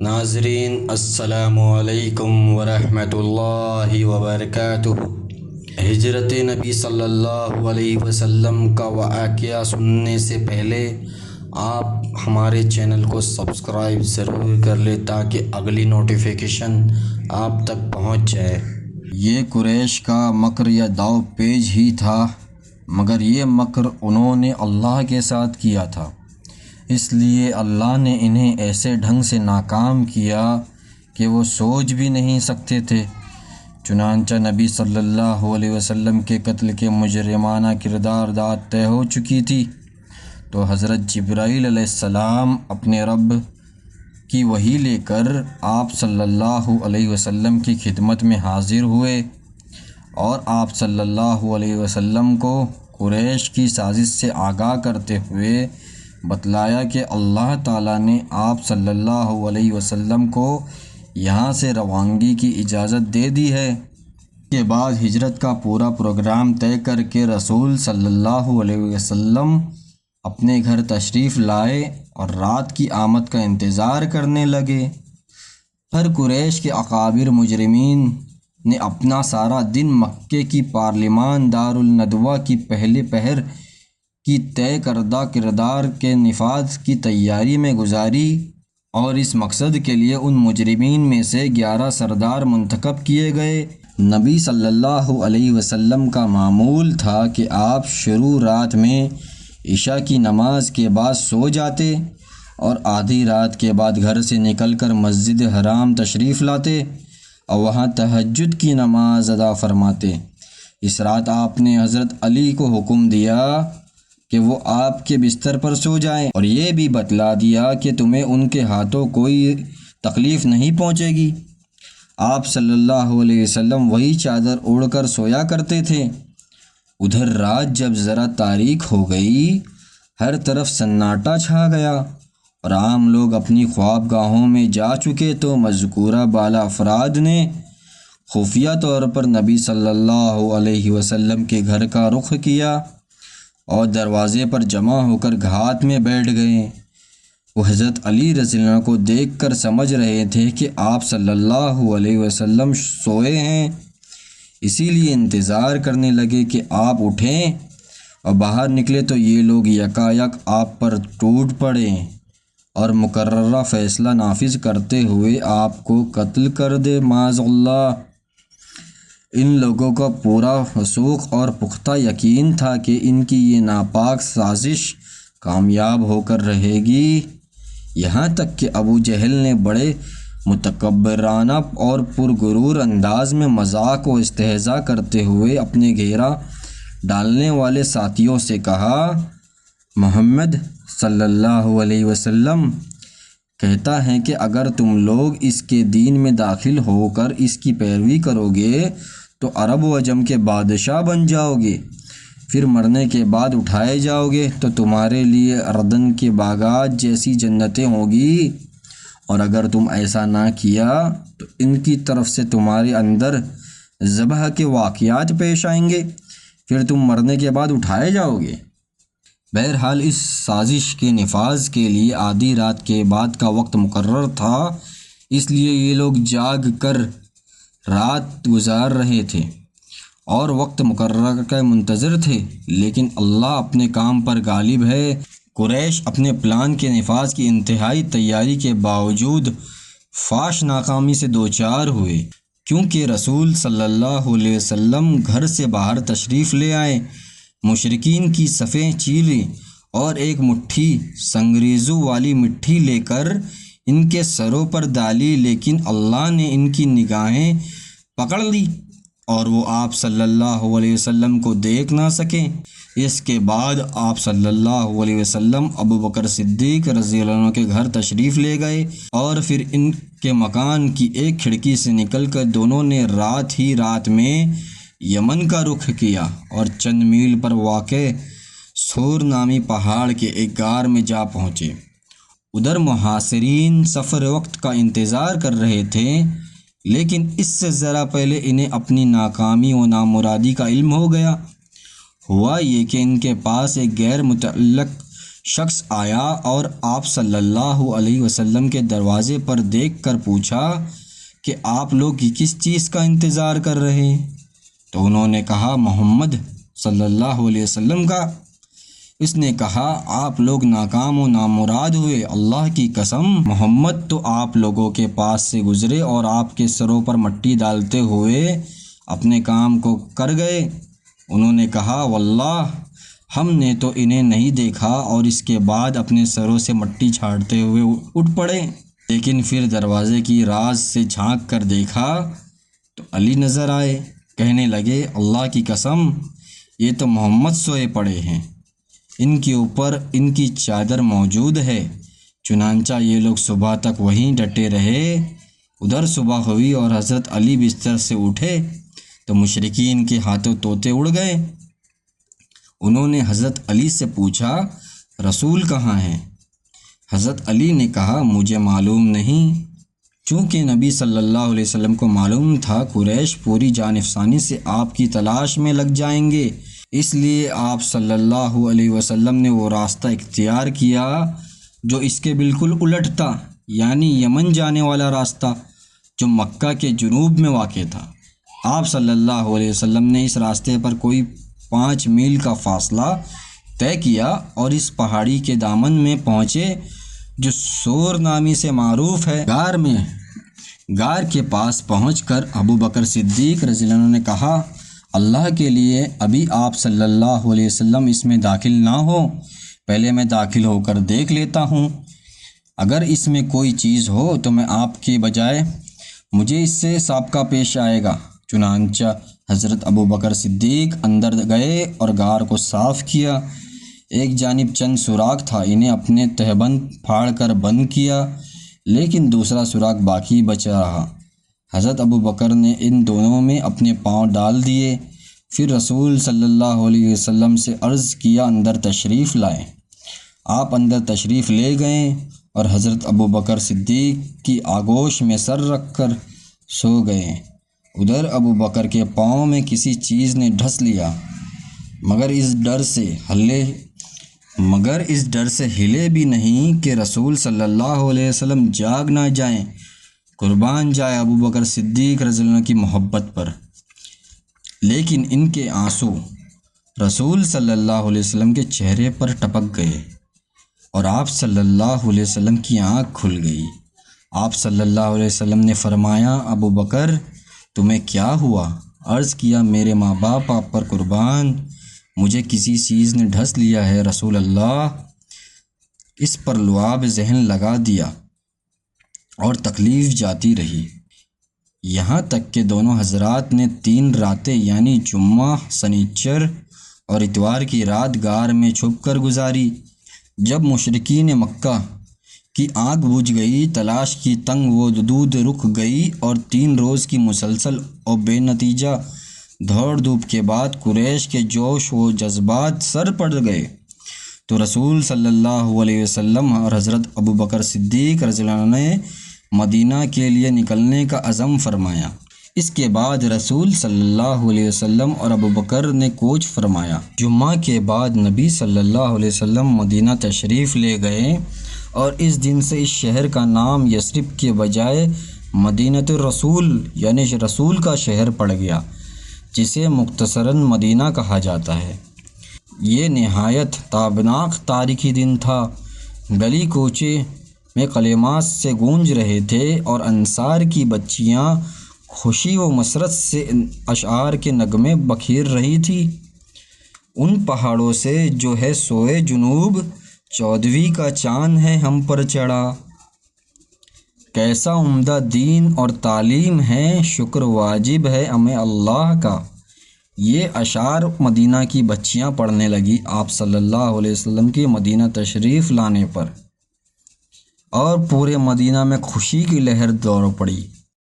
ناظرین السلام علیکم ورحمۃ اللہ وبرکاتہ۔ ہجرت نبی صلی اللہ علیہ وسلم کا واقعہ سننے سے پہلے آپ ہمارے چینل کو سبسکرائب ضرور کر لیں تاکہ اگلی نوٹیفیکیشن آپ تک پہنچ جائے۔ یہ قریش کا مکر یا داؤ پیج ہی تھا، مگر یہ مکر انہوں نے اللہ کے ساتھ کیا تھا، اس لیے اللہ نے انہیں ایسے ڈھنگ سے ناکام کیا کہ وہ سوچ بھی نہیں سکتے تھے۔ چنانچہ نبی صلی اللہ علیہ وسلم کے قتل کے مجرمانہ کردار طے ہو چکی تھی، تو حضرت جبرائیل علیہ السلام اپنے رب کی وحی لے کر آپ صلی اللہ علیہ وسلم کی خدمت میں حاضر ہوئے اور آپ صلی اللہ علیہ وسلم کو قریش کی سازش سے آگاہ کرتے ہوئے بتلایا کہ اللہ تعالیٰ نے آپ صلی اللہ علیہ وسلم کو یہاں سے روانگی کی اجازت دے دی ہے۔ اس کے بعد ہجرت کا پورا پروگرام طے کر کے رسول صلی اللہ علیہ وسلم اپنے گھر تشریف لائے اور رات کی آمد کا انتظار کرنے لگے۔ پر قریش کے اکابر مجرمین نے اپنا سارا دن مکے کی پارلیمان دارالندوہ کی پہلے پہر کی طے کردہ کردار کے نفاذ کی تیاری میں گزاری، اور اس مقصد کے لیے ان مجرمین میں سے 11 سردار منتخب کیے گئے۔ نبی صلی اللہ علیہ وسلم کا معمول تھا کہ آپ شروع رات میں عشاء کی نماز کے بعد سو جاتے اور آدھی رات کے بعد گھر سے نکل کر مسجد حرام تشریف لاتے اور وہاں تہجد کی نماز ادا فرماتے۔ اس رات آپ نے حضرت علی کو حکم دیا کہ وہ آپ کے بستر پر سو جائیں، اور یہ بھی بتلا دیا کہ تمہیں ان کے ہاتھوں کوئی تکلیف نہیں پہنچے گی۔ آپ صلی اللہ علیہ وسلم وہی چادر اوڑھ کر سویا کرتے تھے۔ ادھر رات جب ذرا تاریک ہو گئی، ہر طرف سناٹا چھا گیا اور عام لوگ اپنی خواب گاہوں میں جا چکے، تو مذکورہ بالا افراد نے خفیہ طور پر نبی صلی اللہ علیہ وسلم کے گھر کا رخ کیا اور دروازے پر جمع ہو کر گھات میں بیٹھ گئے۔ وہ حضرت علی رضی اللہ عنہ کو دیکھ کر سمجھ رہے تھے کہ آپ صلی اللہ علیہ وسلم سوئے ہیں، اسی لیے انتظار کرنے لگے کہ آپ اٹھیں اور باہر نکلے تو یہ لوگ یکایک آپ پر ٹوٹ پڑیں اور مقررہ فیصلہ نافذ کرتے ہوئے آپ کو قتل کر دے معاذ اللہ۔ ان لوگوں کا پورا وثوق اور پختہ یقین تھا کہ ان کی یہ ناپاک سازش کامیاب ہو کر رہے گی، یہاں تک کہ ابو جہل نے بڑے متکبرانہ اور پرغرور انداز میں مذاق و استہزاء کرتے ہوئے اپنے گھیرا ڈالنے والے ساتھیوں سے کہا، محمد صلی اللہ علیہ وسلم کہتا ہے کہ اگر تم لوگ اس کے دین میں داخل ہو کر اس کی پیروی کرو گے تو عرب و عجم کے بادشاہ بن جاؤ گے، پھر مرنے کے بعد اٹھائے جاؤ گے تو تمہارے لیے اردن کے باغات جیسی جنتیں ہوں گی، اور اگر تم ایسا نہ کیا تو ان کی طرف سے تمہارے اندر ذبح کے واقعات پیش آئیں گے، پھر تم مرنے کے بعد اٹھائے جاؤ گے۔ بہرحال اس سازش کے نفاذ کے لیے آدھی رات کے بعد کا وقت مقرر تھا، اس لیے یہ لوگ جاگ کر رات گزار رہے تھے اور وقت مقرر کا منتظر تھے، لیکن اللہ اپنے کام پر غالب ہے۔ قریش اپنے پلان کے نفاذ کی انتہائی تیاری کے باوجود فاش ناکامی سے دوچار ہوئے، کیونکہ رسول صلی اللہ علیہ وسلم گھر سے باہر تشریف لے آئے، مشرکین کی صفیں چیریں اور ایک مٹھی سنگریزوں والی مٹی لے کر ان کے سروں پر ڈالی، لیکن اللہ نے ان کی نگاہیں پکڑ لی اور وہ آپ صلی اللہ علیہ وسلم کو دیکھ نہ سکے۔ اس کے بعد آپ صلی اللہ علیہ وسلم ابو بکر صدیق رضی اللہ عنہ کے گھر تشریف لے گئے، اور پھر ان کے مکان کی ایک کھڑکی سے نکل کر دونوں نے رات میں یمن کا رخ کیا اور چند میل پر واقع سور نامی پہاڑ کے ایک غار میں جا پہنچے۔ ادھر محاصرین سفر وقت کا انتظار کر رہے تھے، لیکن اس سے ذرا پہلے انہیں اپنی ناکامی و نامرادی کا علم ہو گیا۔ ہوا یہ کہ ان کے پاس ایک غیر متعلق شخص آیا اور آپ صلی اللہ علیہ وسلم کے دروازے پر دیکھ کر پوچھا کہ آپ لوگ کس چیز کا انتظار کر رہے ہیں؟ تو انہوں نے کہا محمد صلی اللہ علیہ وسلم کا۔ اس نے کہا آپ لوگ ناکام و نامراد ہوئے، اللہ کی قسم محمد تو آپ لوگوں کے پاس سے گزرے اور آپ کے سروں پر مٹی ڈالتے ہوئے اپنے کام کو کر گئے۔ انہوں نے کہا واللہ ہم نے تو انہیں نہیں دیکھا، اور اس کے بعد اپنے سروں سے مٹی چھاڑتے ہوئے اٹھ پڑے۔ لیکن پھر دروازے کی راز سے جھانک کر دیکھا تو علی نظر آئے۔ کہنے لگے اللہ کی قسم یہ تو محمد سوئے پڑے ہیں، ان کے اوپر ان کی چادر موجود ہے۔ چنانچہ یہ لوگ صبح تک وہیں ڈٹے رہے۔ ادھر صبح ہوئی اور حضرت علی بستر سے اٹھے تو مشرکین کے ہاتھوں طوطے اڑ گئے۔ انہوں نے حضرت علی سے پوچھا رسول کہاں ہیں؟ حضرت علی نے کہا مجھے معلوم نہیں۔ چونکہ نبی صلی اللہ علیہ وسلم کو معلوم تھا قریش پوری جان افسانی سے آپ کی تلاش میں لگ جائیں گے، اس لیے آپ صلی اللہ علیہ وسلم نے وہ راستہ اختیار کیا جو اس کے بالکل الٹ تھا، یعنی یمن جانے والا راستہ جو مکہ کے جنوب میں واقع تھا۔ آپ صلی اللہ علیہ وسلم نے اس راستے پر کوئی 5 میل کا فاصلہ طے کیا اور اس پہاڑی کے دامن میں پہنچے جو سور نامی سے معروف ہے۔ غار کے پاس پہنچ کر ابو بکر صدیق رضی اللہ عنہ نے کہا اللہ کے لیے ابھی آپ صلی اللہ علیہ وسلم اس میں داخل نہ ہو، پہلے میں داخل ہو کر دیکھ لیتا ہوں، اگر اس میں کوئی چیز ہو تو میں آپ کے بجائے مجھے اس سے سابقہ پیش آئے گا۔ چنانچہ حضرت ابو بکر صدیق اندر گئے اور غار کو صاف کیا۔ ایک جانب چند سوراخ تھا، انہیں اپنے تہبند پھاڑ کر بند کیا، لیکن دوسرا سوراخ باقی بچا رہا۔ حضرت ابو بکر نے ان دونوں میں اپنے پاؤں ڈال دیے، پھر رسول صلی اللہ علیہ وسلم سے عرض کیا اندر تشریف لائیں۔ آپ اندر تشریف لے گئے اور حضرت ابو بکر صدیق کی آغوش میں سر رکھ کر سو گئے۔ ادھر ابو بکر کے پاؤں میں کسی چیز نے ڈھس لیا، مگر اس ڈر سے ہلے بھی نہیں کہ رسول صلی اللہ علیہ وسلم جاگ نہ جائیں۔ قربان جائے ابو بکر صدیق رضی اللہ عنہ کی محبت پر، لیکن ان کے آنسو رسول صلی اللہ علیہ وسلم کے چہرے پر ٹپک گئے اور آپ صلی اللہ علیہ وسلم کی آنکھ کھل گئی۔ آپ صلی اللہ علیہ وسلم نے فرمایا ابو بکر تمہیں کیا ہوا؟ عرض کیا میرے ماں باپ آپ پر قربان، مجھے کسی چیز نے ڈھس لیا ہے رسول اللہ۔ اس پر لعاب ذہن لگا دیا اور تکلیف جاتی رہی، یہاں تک کہ دونوں حضرات نے 3 راتیں یعنی جمعہ، سنیچر اور اتوار کی رات غار میں چھپ کر گزاری۔ جب مشرکین مکہ کی آنکھ بجھ گئی، تلاش کی تنگ و دود رک گئی اور 3 روز کی مسلسل اور بے نتیجہ دوڑ دھوپ کے بعد قریش کے جوش و جذبات سر پڑ گئے تو رسول صلی اللہ علیہ وسلم اور حضرت ابو بکر صدیق رضی اللہ عنہ نے مدینہ کے لیے نکلنے کا عزم فرمایا۔ اس کے بعد رسول صلی اللہ علیہ وسلم اور ابو بکر نے کوچ فرمایا۔ جمعہ کے بعد نبی صلی اللہ علیہ وسلم مدینہ تشریف لے گئے اور اس دن سے اس شہر کا نام یثرب کے بجائے مدینہ الرسول یعنی رسول کا شہر پڑ گیا، جسے مختصراً مدینہ کہا جاتا ہے۔ یہ نہایت تابناک تاریخی دن تھا۔ گلی کوچے میں کلمات سے گونج رہے تھے اور انصار کی بچیاں خوشی و مسرت سے اشعار کے نغمے بکھیر رہی تھی۔ ان پہاڑوں سے جو ہے سوئے جنوب، 14ویں کا چاند ہے ہم پر چڑھا، کیسا عمدہ دین اور تعلیم ہے، شکر واجب ہے ہمیں اللہ کا۔ یہ اشعار مدینہ کی بچیاں پڑھنے لگی آپ صلی اللہ علیہ وسلم کی مدینہ تشریف لانے پر، اور پورے مدینہ میں خوشی کی لہر دوڑ پڑی۔